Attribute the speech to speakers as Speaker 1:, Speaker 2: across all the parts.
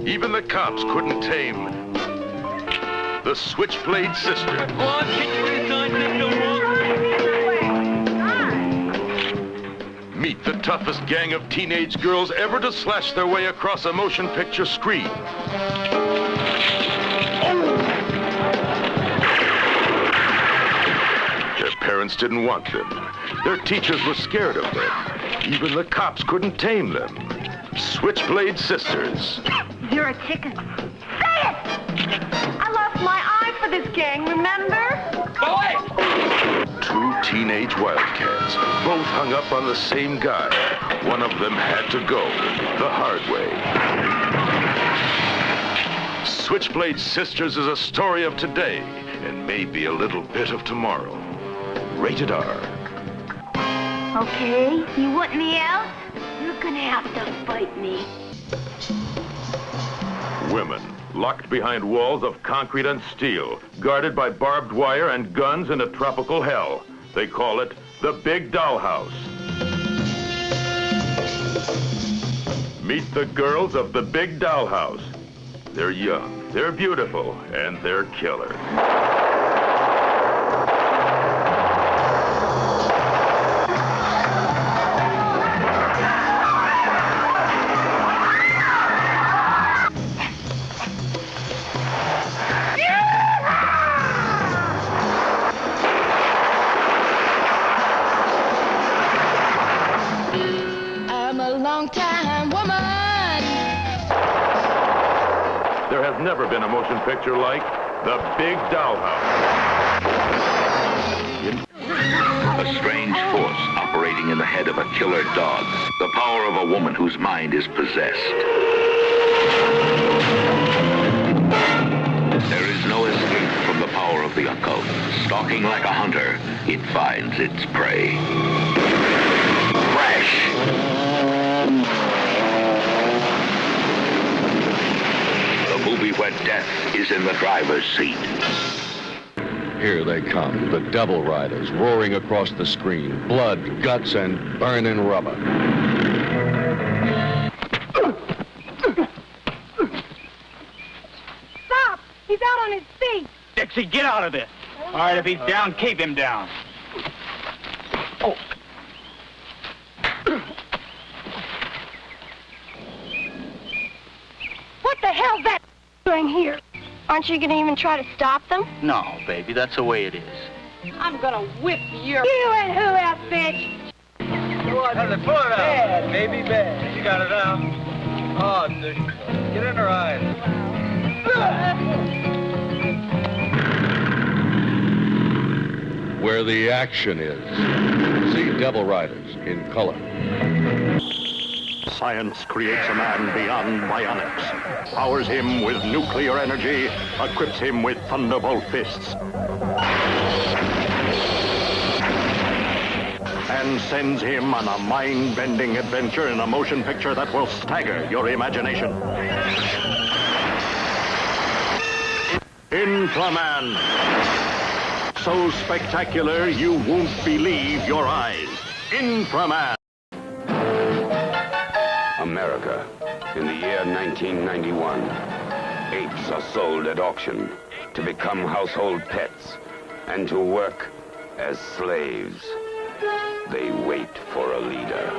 Speaker 1: Even the cops couldn't tame the Switchblade Sister. Meet the toughest gang of teenage girls ever to slash their way across a motion picture screen. Their parents didn't want them. Their teachers were scared of them. Even the cops couldn't tame them. Switchblade Sisters.
Speaker 2: You're a chicken. Say it! I lost my eye for this gang, remember?
Speaker 3: Go away!
Speaker 1: Two teenage wildcats, both hung up on the same guy. One of them had to go the hard way. Switchblade Sisters is a story of today and maybe a little bit of tomorrow. Rated R.
Speaker 2: Okay, you want me out? You're gonna have to fight me.
Speaker 1: Women, locked behind walls of concrete and steel, guarded by barbed wire and guns in a tropical hell. They call it the Big Dollhouse. Meet the girls of the Big Dollhouse. They're young, they're beautiful, and they're killers.
Speaker 4: Long-time woman.
Speaker 1: There has never been a motion picture like The Big Dollhouse.
Speaker 5: A strange force operating in the head of a killer dog. The power of a woman whose mind is possessed. There is no escape from the power of the occult. Stalking like a hunter, it finds its prey. Crash! The movie where death is in the driver's seat.
Speaker 6: Here they come, the Devil Riders, roaring across the screen. Blood, guts, and burning rubber.
Speaker 2: Stop! He's out on his feet!
Speaker 3: Dixie, get out of this. All right, if he's down, keep him down. Oh.
Speaker 2: What the hell's that doing here? Aren't you gonna even try to stop them?
Speaker 3: No, baby, that's the way it is.
Speaker 2: I'm gonna whip you. You and who else, bitch?
Speaker 7: Pull it out. Bad, baby, bad. You got it out. Oh, dude. Get in her eyes.
Speaker 6: Where the action is. See Devil Riders in color.
Speaker 8: Science creates a man beyond bionics, powers him with nuclear energy, equips him with thunderbolt fists, and sends him on a mind-bending adventure in a motion picture that will stagger your imagination. Inframan. So spectacular you won't believe your eyes. Inframan.
Speaker 9: America, in the year 1991, apes are sold at auction to become household pets and to work as slaves. They wait for a leader,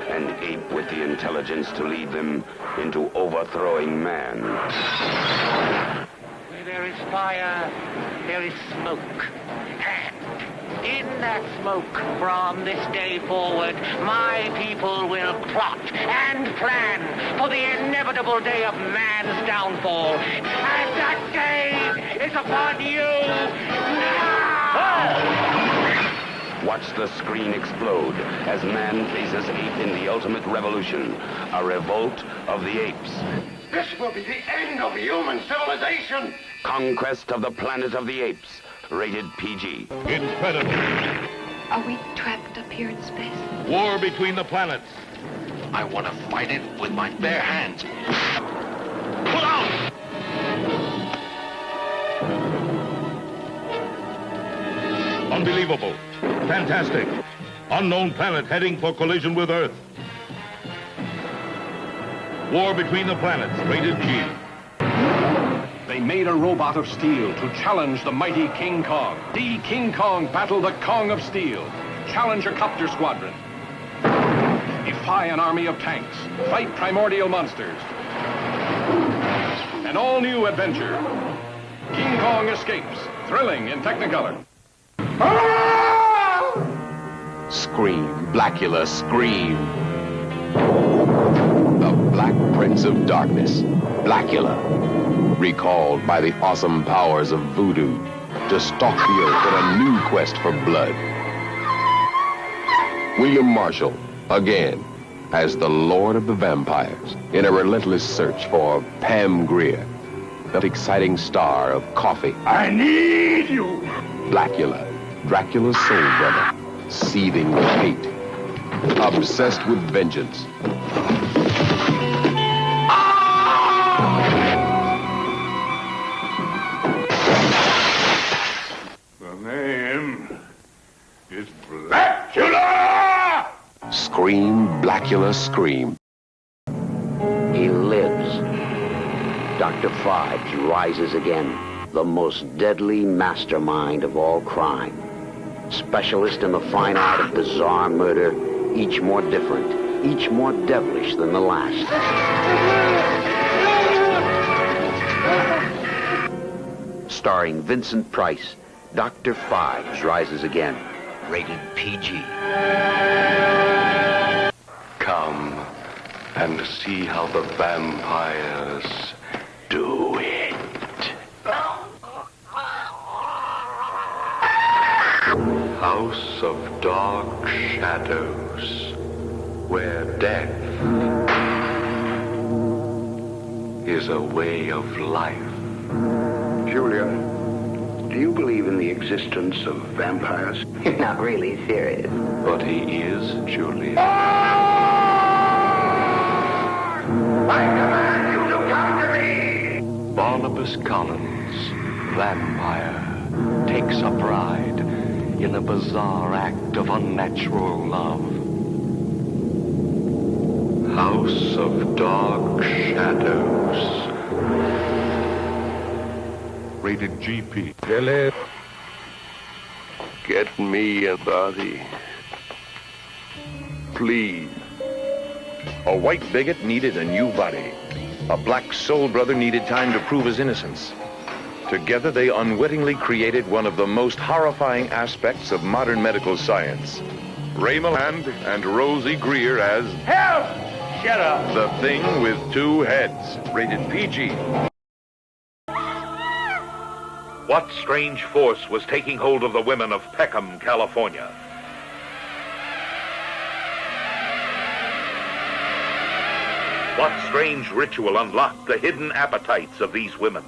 Speaker 9: an ape with the intelligence to lead them into overthrowing man.
Speaker 10: Where there is fire, there is smoke. And in that smoke, from this day forward, my people will plot and plan for the inevitable day of man's downfall. And that day is upon you now!
Speaker 9: Watch the screen explode as man faces ape in the ultimate revolution, a revolt of the apes.
Speaker 11: This will be the end of human civilization!
Speaker 9: Conquest of the planet of the apes. Rated PG.
Speaker 6: Incredible.
Speaker 4: Are we trapped up here in space?
Speaker 6: War between the planets.
Speaker 11: I want to fight it with my bare hands. Pull out!
Speaker 6: Unbelievable. Fantastic. Unknown planet heading for collision with Earth.
Speaker 1: War Between the Planets, rated G.
Speaker 12: They made a robot of steel to challenge the mighty King Kong. See King Kong battle the Kong of Steel. Challenge a copter squadron. Defy an army of tanks. Fight primordial monsters. An all-new adventure. King Kong escapes. Thrilling in Technicolor.
Speaker 13: Scream, Blackula, scream. The Black Prince of Darkness, Blackula, recalled by the awesome powers of voodoo to stalk the earth on a new quest for blood. William Marshall, again, as the Lord of the Vampires, in a relentless search for Pam Grier, the exciting star of Coffee.
Speaker 8: I need you!
Speaker 13: Blackula, Dracula's soul brother, seething with hate, obsessed with vengeance.
Speaker 8: The name is Blackula!
Speaker 13: Scream, Blackula, scream.
Speaker 14: He lives. Dr. Phibes rises again, the most deadly mastermind of all crime. Specialist in the fine art of bizarre murder, each more different, each more devilish than the last. Starring Vincent Price, Dr. Phibes rises again, rated PG.
Speaker 6: Come and see how the vampires do it. House of dark shadows, where death is a way of life.
Speaker 15: Julia, do you believe in the existence of vampires?
Speaker 14: You're not really serious.
Speaker 6: But he is, Julia.
Speaker 15: I command you to come to me!
Speaker 6: Barnabas Collins, vampire, takes a bride in a bizarre act of unnatural love. House of Dark Shadows. Rated GP.
Speaker 8: Philip, get me a body. Please.
Speaker 1: A white bigot needed a new body. A black soul brother needed time to prove his innocence. Together, they unwittingly created one of the most horrifying aspects of modern medical science. Ray Milland and Rosie Greer as...
Speaker 7: Help! Shut up.
Speaker 1: The Thing with Two Heads, rated PG. What strange force was taking hold of the women of Peckham, California? What strange ritual unlocked the hidden appetites of these women?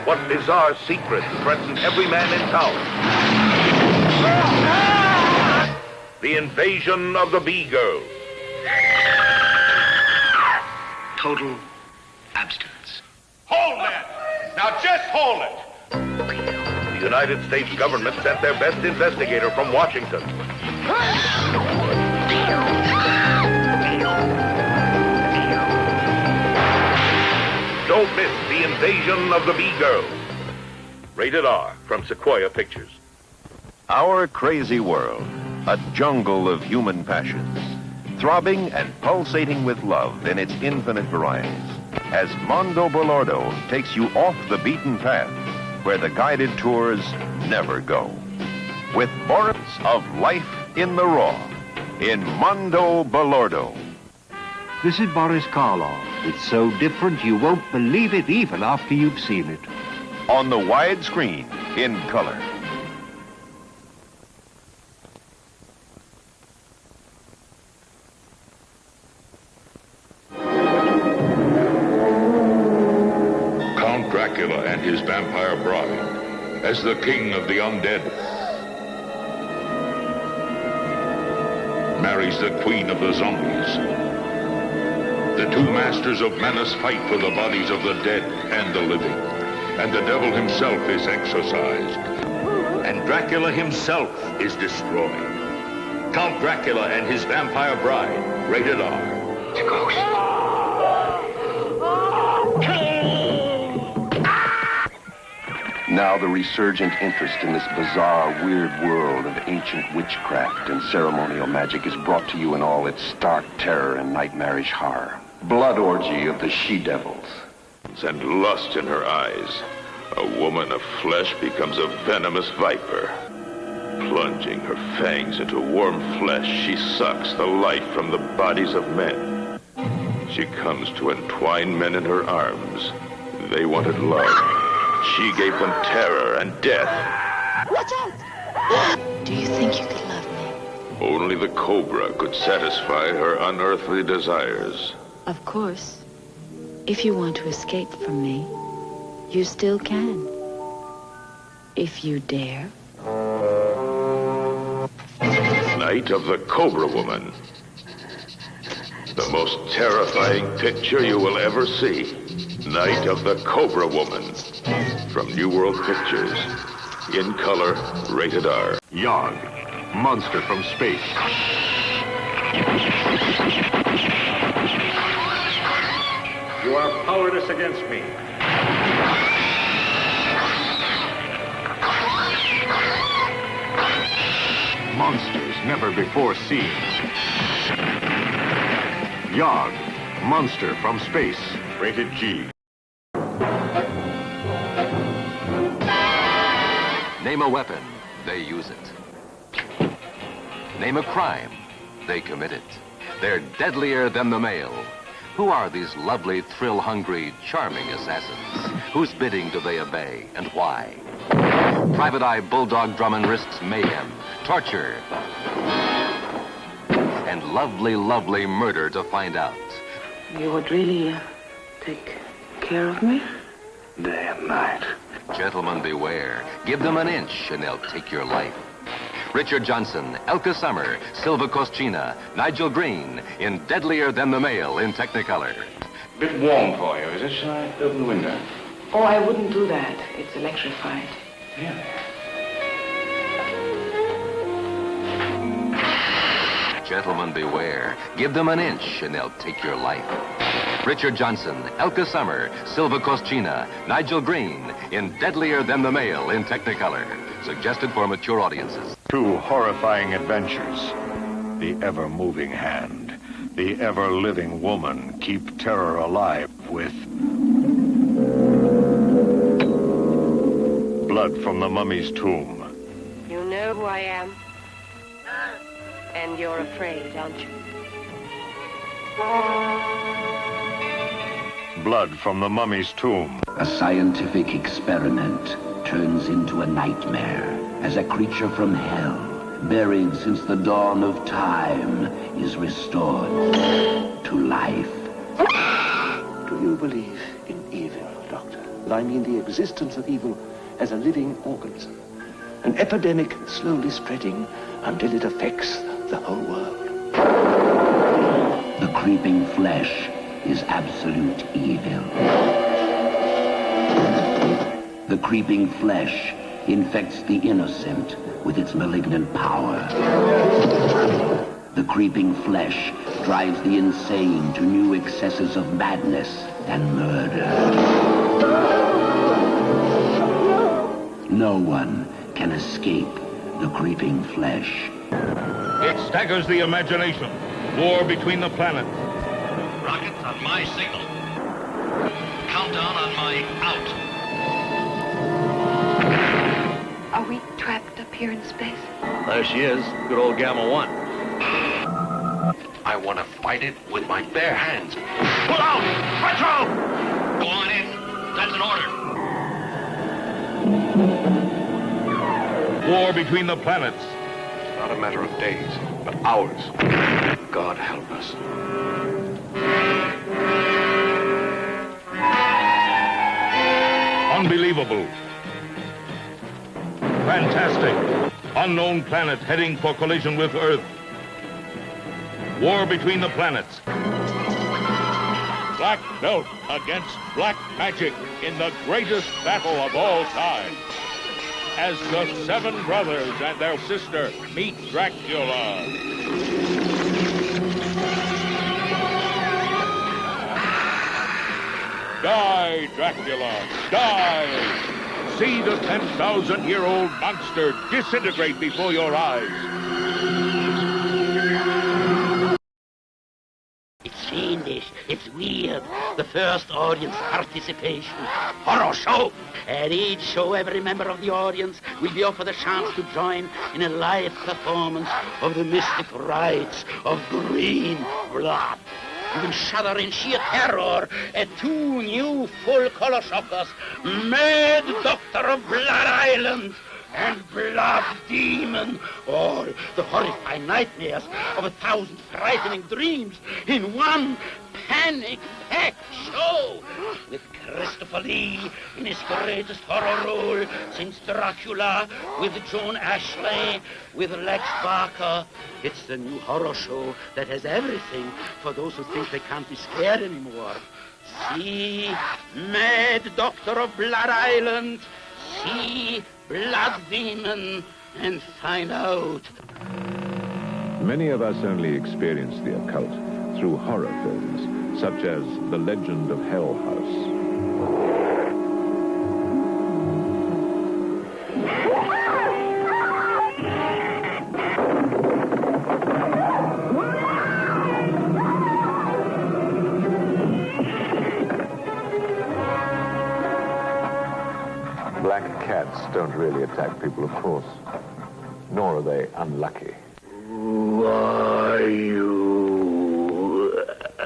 Speaker 1: What bizarre secret threatened every man in town? The invasion of the Bee Girl.
Speaker 11: Total abstinence.
Speaker 1: Hold that! Now just hold it! The United States government sent their best investigator from Washington. Don't miss The Invasion of the Bee Girl. Rated R from Sequoia Pictures.
Speaker 16: Our crazy world, a jungle of human passions, throbbing and pulsating with love in its infinite varieties, as Mondo Belordo takes you off the beaten path where the guided tours never go. With Boris of Life in the Raw in Mondo Belordo.
Speaker 17: This is Boris Karloff. It's so different you won't believe it even after you've seen it.
Speaker 16: On the wide screen in color.
Speaker 1: Count Dracula and his vampire bride as the king of the undead marries the queen of the zombies. The two masters of menace fight for the bodies of the dead and the living, and the devil himself is exorcised, and Dracula himself is destroyed. Count Dracula and his vampire bride, rated R.
Speaker 11: Too close.
Speaker 8: Now the resurgent interest in this bizarre, weird world of ancient witchcraft and ceremonial magic is brought to you in all its stark terror and nightmarish horror. Blood orgy of the she-devils.
Speaker 5: And lust in her eyes. A woman of flesh becomes a venomous viper. Plunging her fangs into warm flesh, she sucks the life from the bodies of men. She comes to entwine men in her arms. They wanted love. She gave them terror and death.
Speaker 4: Watch out! Do you think you could love me?
Speaker 5: Only the cobra could satisfy her unearthly desires.
Speaker 18: Of course. If you want to escape from me, you still can. If you dare.
Speaker 5: Night of the Cobra Woman. The most terrifying picture you will ever see. Night of the Cobra Woman. From New World Pictures. In color, rated R.
Speaker 8: Yog, monster from space.
Speaker 12: You are powerless against me.
Speaker 8: Monsters never before seen. Yog, monster from space. Rated G.
Speaker 13: Name a weapon, they use it. Name a crime, they commit it. They're deadlier than the male. Who are these lovely, thrill-hungry, charming assassins? Whose bidding do they obey, and why? Private Eye Bulldog Drummond risks mayhem, torture, and lovely, lovely murder to find out.
Speaker 19: You would really take care of me?
Speaker 15: Day and night.
Speaker 13: Gentlemen, beware. Give them an inch, and they'll take your life. Richard Johnson, Elka Summer, Silva Koschina, Nigel Green, in Deadlier Than the Male in Technicolor.
Speaker 7: Bit warm for you, is it? Shall I open the window?
Speaker 19: Oh, I wouldn't do that. It's electrified.
Speaker 7: Really?
Speaker 13: Gentlemen, beware. Give them an inch, and they'll take your life. Richard Johnson, Elka Summer, Silva Koschina, Nigel Green, in Deadlier Than the Male in Technicolor. Suggested for mature audiences.
Speaker 8: Two horrifying adventures. The ever-moving hand. The ever-living woman keep terror alive with blood from the mummy's tomb.
Speaker 2: You know who I am. And you're afraid, aren't you?
Speaker 8: Blood from the mummy's tomb.
Speaker 14: A scientific experiment turns into a nightmare as a creature from hell, buried since the dawn of time, is restored to life.
Speaker 15: Do you believe in evil, Doctor? I mean the existence of evil as a living organism. An epidemic slowly spreading until it affects the whole world.
Speaker 14: The creeping flesh is absolute evil. The creeping flesh infects the innocent with its malignant power. The creeping flesh drives the insane to new excesses of madness and murder. No one can escape the creeping flesh.
Speaker 20: It staggers the imagination. War between the planets.
Speaker 11: Rockets on my signal. Countdown on my out.
Speaker 4: Are we trapped up here in space?
Speaker 11: There she is. Good old Gamma 1. I want to fight it with my bare hands. Pull out! Retro! Go on in. That's an order.
Speaker 20: War between the planets.
Speaker 8: It's not a matter of days, but hours. God help us.
Speaker 20: Unbelievable. Fantastic. Unknown planet heading for collision with Earth. War between the planets. Black belt against black magic in the greatest battle of all time. As the seven brothers and their sister meet Dracula. Die, Dracula, die! See the 10,000-year-old monster disintegrate before your eyes.
Speaker 10: It's fiendish. It's weird. The first audience participation. Horror show. At each show, every member of the audience will be offered a chance to join in a live performance of the mystic rites of green blood. You will shudder in sheer terror at two new full-color shockers, Mad Doctor of Blood Island and Blood Demon, all the horrifying nightmares of 1,000 frightening dreams in one panic-packed show, with Christopher Lee in his greatest horror role since Dracula, with Joan Ashley, with Lex Barker. It's the new horror show that has everything for those who think they can't be scared anymore. See Mad Doctor of Blood Island, see Blood Demon, and find out.
Speaker 16: Many of us only experience the occult through horror films, such as The Legend of Hell House.
Speaker 6: Black cats don't really attack people, of course. Nor are they unlucky.
Speaker 14: Who are you?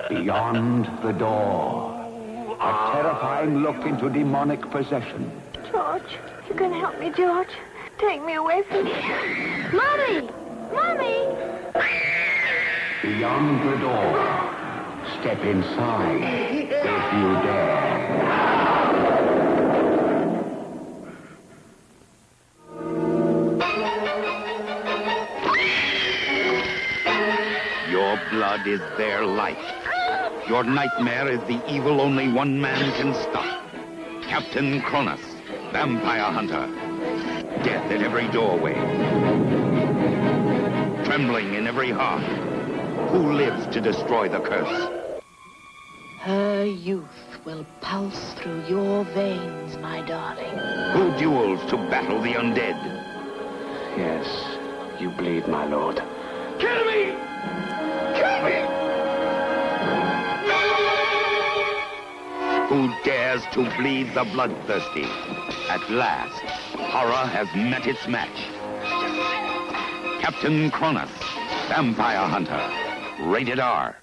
Speaker 17: Beyond the door. A terrifying look into demonic possession.
Speaker 2: George, you can help me, George. Take me away from here. Mommy! Mommy!
Speaker 17: Beyond the door. Step inside if you dare.
Speaker 21: Your blood is their life. Your nightmare is the evil only one man can stop. Captain Cronus, vampire hunter. Death at every doorway. Trembling in every heart. Who lives to destroy the curse?
Speaker 4: Her youth will pulse through your veins, my darling.
Speaker 21: Who duels to battle the undead?
Speaker 14: Yes, you bleed, my lord.
Speaker 21: Kill me! Kill me! Who dares to bleed the bloodthirsty? At last, horror has met its match. Captain Cronus, vampire hunter, rated R.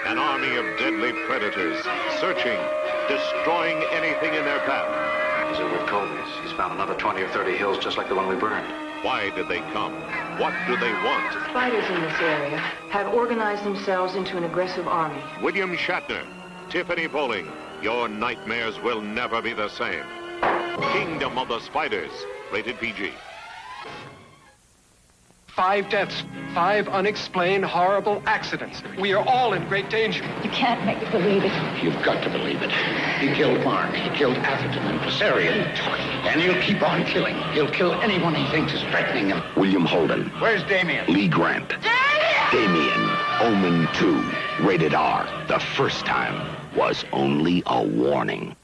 Speaker 1: An army of deadly predators, searching, destroying anything in their path.
Speaker 11: As Edward told me, he's found another 20 or 30 hills just like the one we burned.
Speaker 1: Why did they come? What do they want?
Speaker 19: Fighters in this area have organized themselves into an aggressive army.
Speaker 1: William Shatner, Tiffany Bowling, your nightmares will never be the same. Kingdom of the Spiders, rated PG.
Speaker 12: 5 deaths, 5 unexplained horrible accidents. We are all in great danger.
Speaker 4: You can't make me believe it.
Speaker 11: You've got to believe it. He killed Mark, he killed Atherton and Passerian. And he'll keep on killing. He'll kill anyone he thinks is threatening him.
Speaker 21: William Holden.
Speaker 3: Where's Damien?
Speaker 21: Lee Grant. Damien, Omen 2, rated R. The first time was only a warning.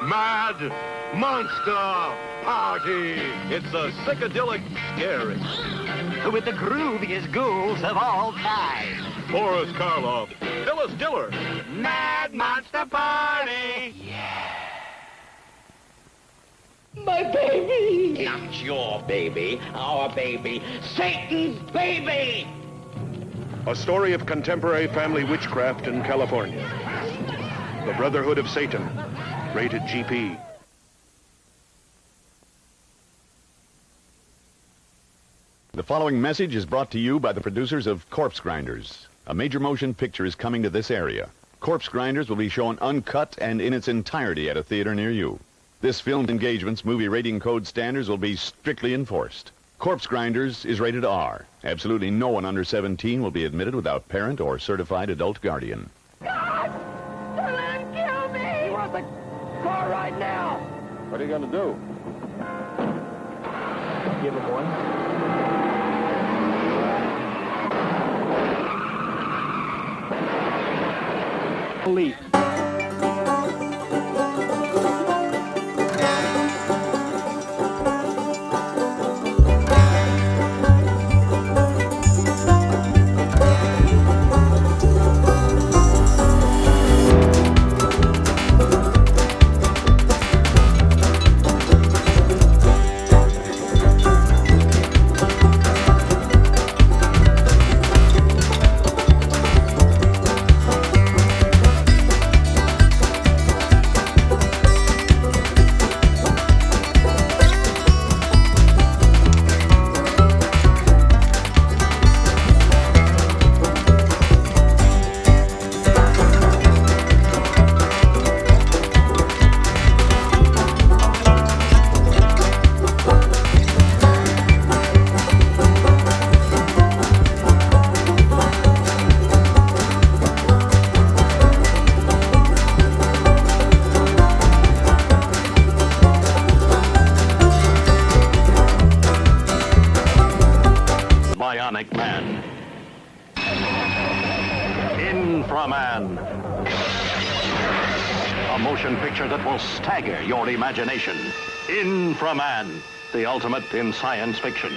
Speaker 1: Mad Monster Party! It's the psychedelic scary.
Speaker 10: With the grooviest ghouls of all time.
Speaker 1: Boris Karloff, Phyllis Diller.
Speaker 10: Mad Monster Party! My baby! Not your baby, our baby, Satan's baby!
Speaker 16: A story of contemporary family witchcraft in California. The Brotherhood of Satan, rated GP.
Speaker 22: The following message is brought to you by the producers of Corpse Grinders. A major motion picture is coming to this area. Corpse Grinders will be shown uncut and in its entirety at a theater near you. This film's engagement's movie rating code standards will be strictly enforced. Corpse Grinders is rated R. Absolutely no one under 17 will be admitted without parent or certified adult guardian.
Speaker 2: God! Don't let him kill me!
Speaker 7: He wants the car right now!
Speaker 16: What are you going to do?
Speaker 7: Give him one.
Speaker 12: Leap.
Speaker 11: Bionic Man. Inframan. A motion picture that will stagger your imagination. Inframan, the ultimate in science fiction.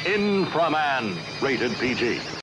Speaker 11: Inframan, rated PG.